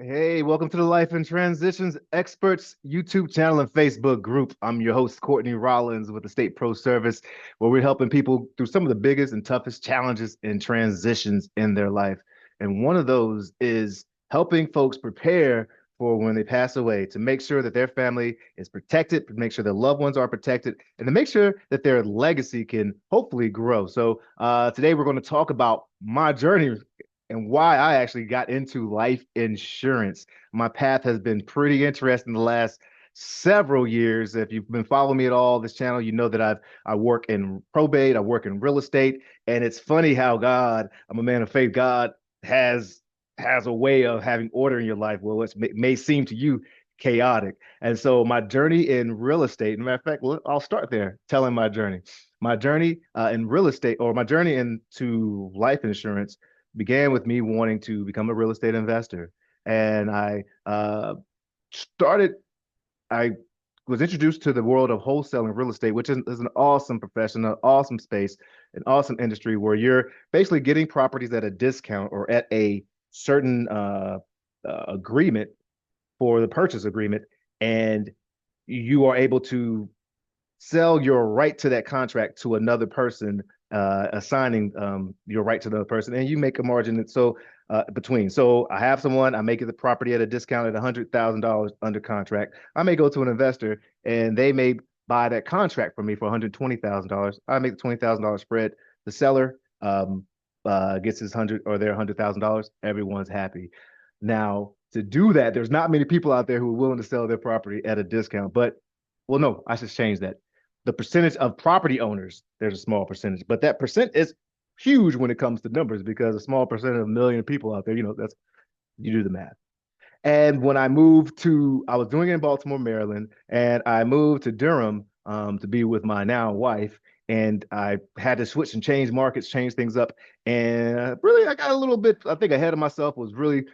Hey, welcome to the Life and Transitions Experts YouTube channel and Facebook group. I'm your host, Courtney Rollins with the State Pro Service, where we're helping people through some of the biggest and toughest challenges and transitions in their life. And one of those is helping folks prepare for when they pass away to make sure that their family is protected, to make sure their loved ones are protected, and to make sure that their legacy can hopefully grow. So, today we're going to talk about my journey and why I actually got into life insurance. My path has been pretty interesting the last several years. If you've been following me at all this channel, you know that I work in probate, I work in real estate, and it's funny how I'm a man of faith. God has has a way of having order in your life. Well, it may seem to you chaotic. And so my journey in real estate, matter of fact, I'll start there telling my journey. My journey in real estate, or my journey into life insurance, began with me wanting to become a real estate investor. And started, I was introduced to the world of wholesaling real estate, which is an awesome profession, an awesome space, an awesome industry where you're basically getting properties at a discount or at a certain agreement for the purchase agreement. And you are able to sell your right to that contract to another person, assigning your right to another person, and you make a margin. So between, so I have someone, I make it the property at a discount at $100,000 under contract. I may go to an investor, and they may buy that contract from me for $120,000. I make the $20,000 spread. The seller gets his hundred or their $100,000. Everyone's happy. Now, to do that, there's not many people out there who are willing to sell their property at a discount. But well, no, I should change that. The percentage of property owners, there's a small percentage, but that percent is huge when it comes to numbers because a small percent of a million people out there, that's you do the math. And when I was doing it in Baltimore, Maryland, and I moved to Durham to be with my now wife. And I had to switch and change markets, change things up. And really, I got a little bit, I think, ahead of myself, was really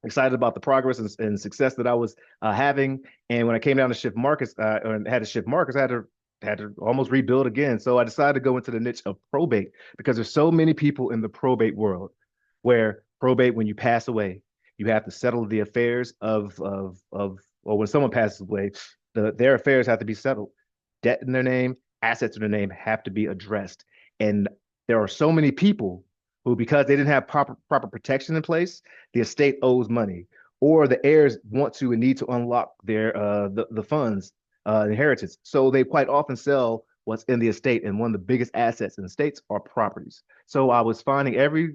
excited about the progress and success that I was having. And when I came down to shift markets, and had to shift markets, I had to almost rebuild again. So I decided to go into the niche of probate because there's so many people in the probate world where probate, when you pass away, you have to settle the affairs or when someone passes away, their affairs have to be settled. Debt in their name, assets in their name have to be addressed. And there are so many people who, because they didn't have proper protection in place, the estate owes money, or the heirs want to and need to unlock their the funds, inheritance. So they quite often sell what's in the estate, and one of the biggest assets in estates are properties. So I was finding every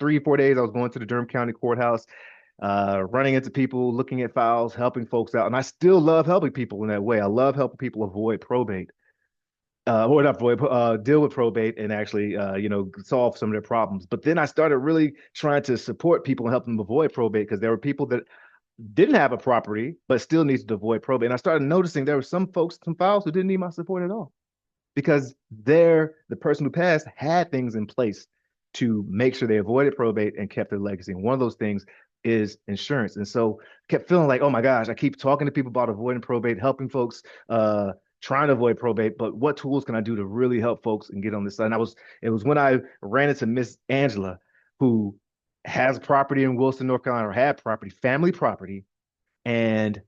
3 4 days I was going to the Durham County Courthouse, running into people, looking at files, helping folks out, and I still love helping people in that way. I love helping people avoid probate, or not avoid, deal with probate and actually, solve some of their problems. But then I started really trying to support people and help them avoid probate because there were people that didn't have a property but still needed to avoid probate. And I started noticing there were some folks, some files who didn't need my support at all because the person who passed had things in place to make sure they avoided probate and kept their legacy. And one of those things is insurance. And so I kept feeling like, oh my gosh, I keep talking to people about avoiding probate, helping folks, trying to avoid probate, but what tools can I do to really help folks and get on this side? And it was when I ran into Miss Angela, who has property in Wilson, North Carolina, or had property, family property. And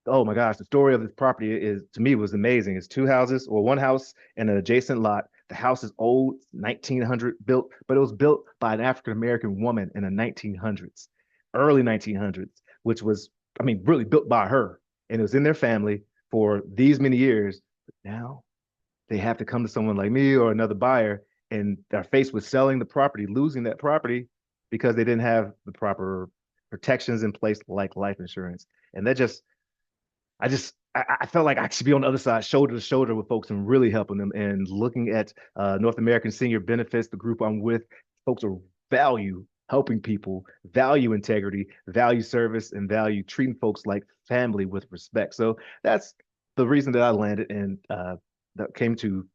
oh my gosh, the story of this property is, to me, was amazing. It's two houses, or one house and an adjacent lot. The house is old, 1900 built, but it was built by an African American woman in the 1900s, early 1900s, which was, I mean, really built by her. And it was in their family for these many years. But now they have to come to someone like me or another buyer, and they're faced with selling the property, losing that property because they didn't have the proper protections in place, like life insurance. And that just I felt like I should be on the other side, shoulder to shoulder with folks and really helping them. And looking at North American Senior Benefits, the group I'm with, folks are value helping people, value integrity, value service, and value treating folks like family with respect. So that's the reason that I landed and that came to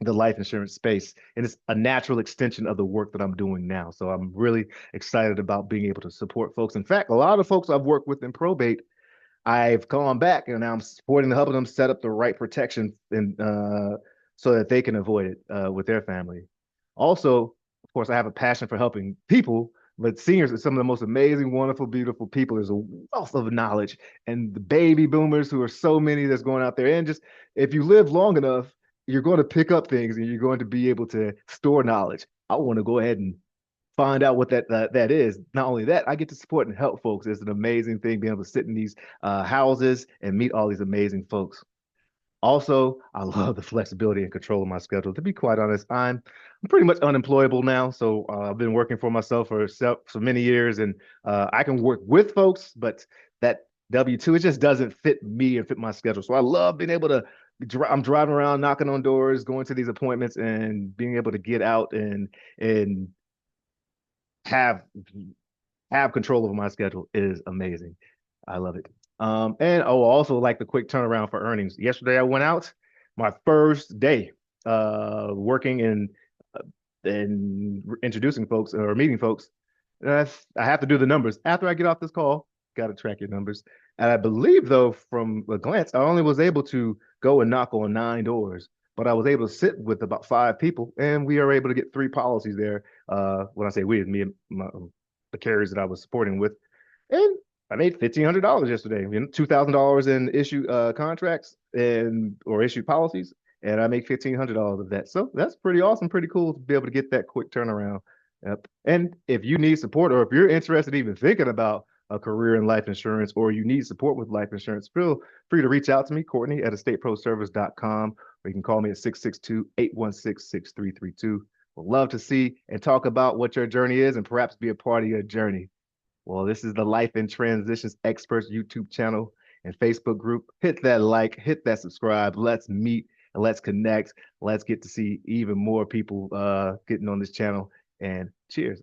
the life insurance space. And it's a natural extension of the work that I'm doing now. So I'm really excited about being able to support folks. In fact, a lot of folks I've worked with in probate, I've gone back and now I'm supporting helping them set up the right protection and so that they can avoid it with their family. Also, of course, I have a passion for helping people, But seniors are some of the most amazing, wonderful, beautiful people. There's a wealth of knowledge, and the baby boomers who are so many that's going out there. And just if you live long enough, you're going to pick up things and you're going to be able to store knowledge. I want to go ahead and find out what that is. Not only that, I get to support and help folks. It's an amazing thing being able to sit in these houses and meet all these amazing folks. Also, I love the flexibility and control of my schedule. To be quite honest, I'm pretty much unemployable now. So I've been working for myself for many years, and I can work with folks, but that W-2, it just doesn't fit me and fit my schedule. So I love being able to. I'm driving around, knocking on doors, going to these appointments, and being able to get out and have have control over my schedule is amazing. I love it. And also like the quick turnaround for earnings. Yesterday I went out, my first day working and introducing folks or meeting folks. I have to do the numbers after I get off this call. Got to track your numbers. And I believe though, from a glance, I only was able to go and knock on 9 doors, but I was able to sit with about 5 people, and we are able to get 3 policies there. When I say we, me and the carriers that I was supporting with, and I made $1,500 yesterday. $2,000 in issue contracts and or issued policies, and I make $1,500 of that. So that's pretty awesome, pretty cool to be able to get that quick turnaround. Yep. And if you need support, or if you're interested even thinking about a career in life insurance, or you need support with life insurance, feel free to reach out to me, Courtney at estateproservice.com, or you can call me at 662-816-6332. We'd love to see and talk about what your journey is and perhaps be a part of your journey. Well, this is the Life in Transitions Experts YouTube channel and Facebook group. Hit that like, hit that subscribe. Let's meet and let's connect. Let's get to see even more people getting on this channel. And cheers.